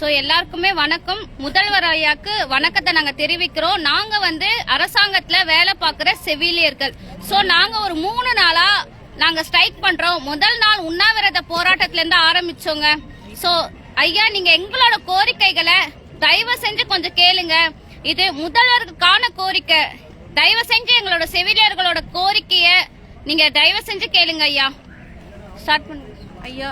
So எல்லாருக்குமே வணக்கம். முதல்வர் ஐயாக்கு வணக்கத்தை நாங்கள் தெரிவிக்கிறோம். நாங்கள் அரசாங்கத்தில் வேலை பார்க்குற செவிலியர்கள். ஸோ நாங்கள் ஒரு 3 நாளா நாங்கள் ஸ்ட்ரைக் பண்றோம். முதல் நாள் உண்ணாவிரத போராட்டத்திலேருந்து ஆரம்பிச்சோங்க. ஸோ ஐயா, நீங்க எங்களோட கோரிக்கைகளை தயவு செஞ்சு கொஞ்சம் கேளுங்க. இது முதல்வருக்கான கோரிக்கை. தயவு செஞ்சு எங்களோட செவிலியர்களோட கோரிக்கைய நீங்க தயவு செஞ்சு கேளுங்க ஐயா. ஸ்டார்ட் பண்ணுங்க ஐயா.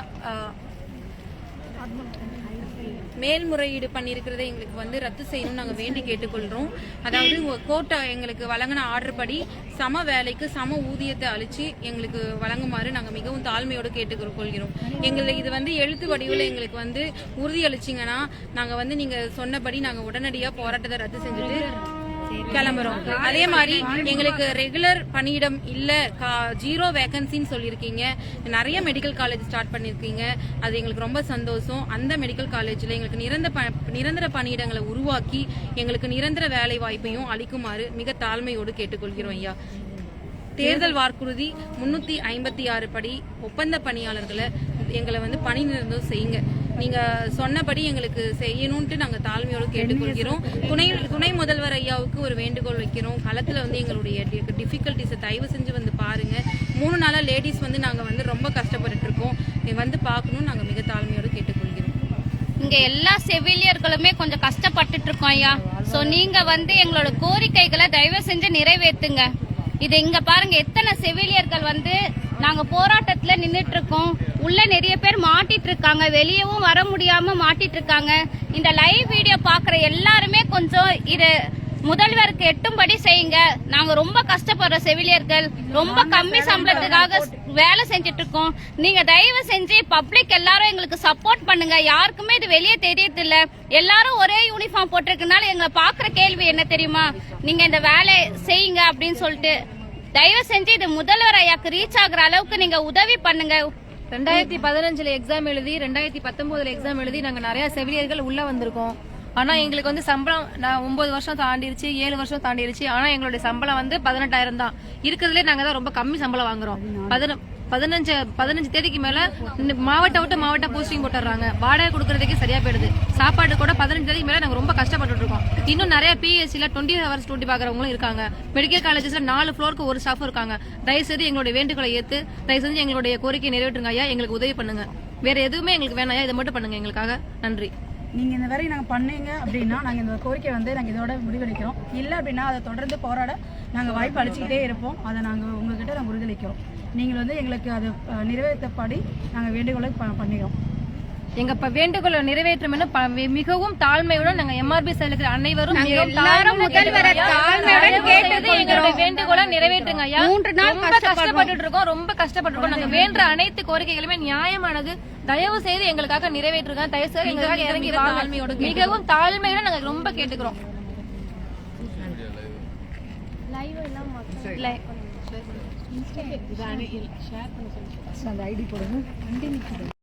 மேல்முறையீடு பண்ணியிருக்கிறத எங்களுக்கு ரத்து செய்யணும்னு நாங்கள் வேண்டி கேட்டுக்கொள்கிறோம். அதாவது கோர்ட்டை எங்களுக்கு வழங்கின ஆர்டர் படி சம வேலைக்கு சம ஊதியத்தை அளித்து எங்களுக்கு வழங்குமாறு நாங்கள் மிகவும் தாழ்மையோடு கேட்டுக்கொள்கிறோம். எங்களுக்கு இது எழுத்து வடிவில் எங்களுக்கு உறுதி அளிச்சிங்கன்னா நாங்கள் நீங்கள் சொன்னபடி நாங்கள் உடனடியாக போராட்டத்தை ரத்து செஞ்சுட்டு கிளம்புறோம். அதே மாதிரி எங்களுக்கு ரெகுலர் பணியிடம் இல்ல, 0 வேகன்சின்னு சொல்லியிருக்கீங்க. நிறைய மெடிக்கல் காலேஜ் ஸ்டார்ட் பண்ணிருக்கீங்க, அது எங்களுக்கு ரொம்ப சந்தோஷம். அந்த மெடிக்கல் காலேஜ்ல எங்களுக்கு நிரந்தர பணியிடங்களை உருவாக்கி எங்களுக்கு நிரந்தர வேலை வாய்ப்பையும் அளிக்குமாறு மிக தாழ்மையோடு கேட்டுக்கொள்கிறோம் ஐயா. தேர்தல் வாக்குறுதி 356 படி ஒப்பந்த பணியாளர்களை எங்களை பணி நிரந்தரம் செய்யுங்க. நீங்க சொன்னபடி எங்களுக்கு செய்யணும்ட்டு நாங்க தாழ்மையோடு கேட்டுக்கொள்கிறோம். துணை முதல்வர் ஐயாவுக்கு ஒரு வேண்டுகோள் வைக்கிறோம். களத்துல எங்களுடைய டிஃபிகல்டிஸை தயவு செஞ்சு பாருங்க. 3 நாளா லேடிஸ் நாங்க ரொம்ப கஷ்டப்பட்டு இருக்கோம். பார்க்கணும் நாங்க மிக தாழ்மையோடு கேட்டுக்கொள்கிறோம். இங்க எல்லா செவிலியர்களுமே கொஞ்சம் கஷ்டப்பட்டுட்டு இருக்கோம் ஐயா. சோ நீங்க எங்களோட கோரிக்கைகளை தயவு செஞ்சு நிறைவேற்றுங்க. இது இங்க பாருங்க, எத்தனை செவிலியர்கள் நாங்க போராட்டத்துல நின்றுட்டு இருக்கோம். உள்ள நிறைய பேர் மாட்டிட்டு இருக்காங்க, வெளியவும் வர முடியாம மாட்டிட்டு இருக்காங்க. இந்த லைவ் வீடியோ பாக்குற எல்லாருமே கொஞ்சம் இது முதல்வருக்கு எட்டும்படி செய்யுங்க. நாங்க ரொம்ப கஷ்டப்படுற செவிலியர்கள், ரொம்ப கம்மி சம்பளத்துக்காக வேலை செஞ்சுட்டு இருக்கோம். நீங்க தயவு செஞ்சு பப்ளிக் எல்லாரும் எங்களுக்கு சப்போர்ட் பண்ணுங்க. யாருக்குமே இது வெளியே தெரியறது இல்ல. எல்லாரும் ஒரே யூனிஃபார்ம் போட்டிருக்கனால எங்களை பாக்குற கேள்வி என்ன தெரியுமா, நீங்க இந்த வேலை செய்யுங்க அப்படின்னு சொல்லிட்டு. தயவு செஞ்சு இது முதல்வர் ஐயாக்கு ரீச் ஆகுற அளவுக்கு நீங்க உதவி பண்ணுங்க. 2015 எக்ஸாம் எழுதி 2019 எக்ஸாம் எழுதி நாங்க நிறைய செவிலியர்கள் உள்ள வந்திருக்கோம். ஆனா எங்களுக்கு சம்பளம் 9 வருஷம் தாண்டிருச்சு, 7 வருஷம் தாண்டிருச்சு. ஆனா எங்களுடைய சம்பளம் 18,000 தான். இருக்கிறதுலே நாங்க தான் ரொம்ப கம்மி சம்பளம் வாங்குறோம். 15 தேதிக்கு மேல மாவட்ட விட்டு மாவட்ட போஸ்டிங் போட்டுறாங்க. வாடகை கொடுக்கறதுக்கே சரியா போயிடுது. சாப்பாடு கூட 15 தேதிக்கு மேல நாங்க ரொம்ப கஷ்டப்பட்டு இருக்கோம். இன்னும் நிறைய பிஎஸ்சில 20 ஹவர்ஸ் டியூட்டி பாக்குறவங்களும் இருக்காங்க. மெடிக்கல் காலேஜஸ்ல 4 ஃப்ளோருக்கு ஒரு ஸ்டாஃப் இருக்காங்க. தயவுசெய்து எங்களுடைய வேண்டுகோளை ஏத்து தயவு செஞ்சு எங்களுடைய கோரிக்கையை நிறைவேற்றுங்க ஐயா. எங்களுக்கு உதவி பண்ணுங்க. வேற எதுவுமே எங்களுக்கு வேணாம் ஐயா, இதை மட்டும் பண்ணுங்க எங்களுக்காக. நன்றி. நீங்கள் இந்த வரை நாங்கள் பண்ணீங்க அப்படின்னா நாங்கள் இந்த கோரிக்கை நாங்கள் இதோட முடிவெடுக்கிறோம். இல்லை அப்படின்னா அதை தொடர்ந்து போராட நாங்கள் வாய்ப்பு அளிச்சுக்கிட்டே இருப்போம். அதை நாங்கள் உங்ககிட்ட நாங்கள் உறுதியளிக்கிறோம். நீங்கள் எங்களுக்கு அதை நிறைவேற்றப்படி நாங்கள் வேண்டுகோளை பண்ணிக்கிறோம். எங்க வேண்டுகோளை நிறைவேற்றும் மிகவும் தாழ்மையுடன் நாங்க எம்ஆர்பி செயலுக்கு அனைவரும் வேண்டுகோளை நிறைவேற்றுங்க ஐயா. 3 நாள் கஷ்டப்பட்டு இருக்கோம், ரொம்ப கஷ்டப்பட்டு இருக்கோம். நாங்க வேண்ட அனைத்து கோரிக்கைகளுமே நியாயமானது. தயவு செய்து எங்களுக்காக நிறைவேற்றுங்க. தயவு செய்து எங்களுக்காக இறங்கி தாழ்மையோட மிகவும் தாழ்மையுடன் நாங்க ரொம்ப கேட்டுக்கிறோம். ஐடி போடுங்க.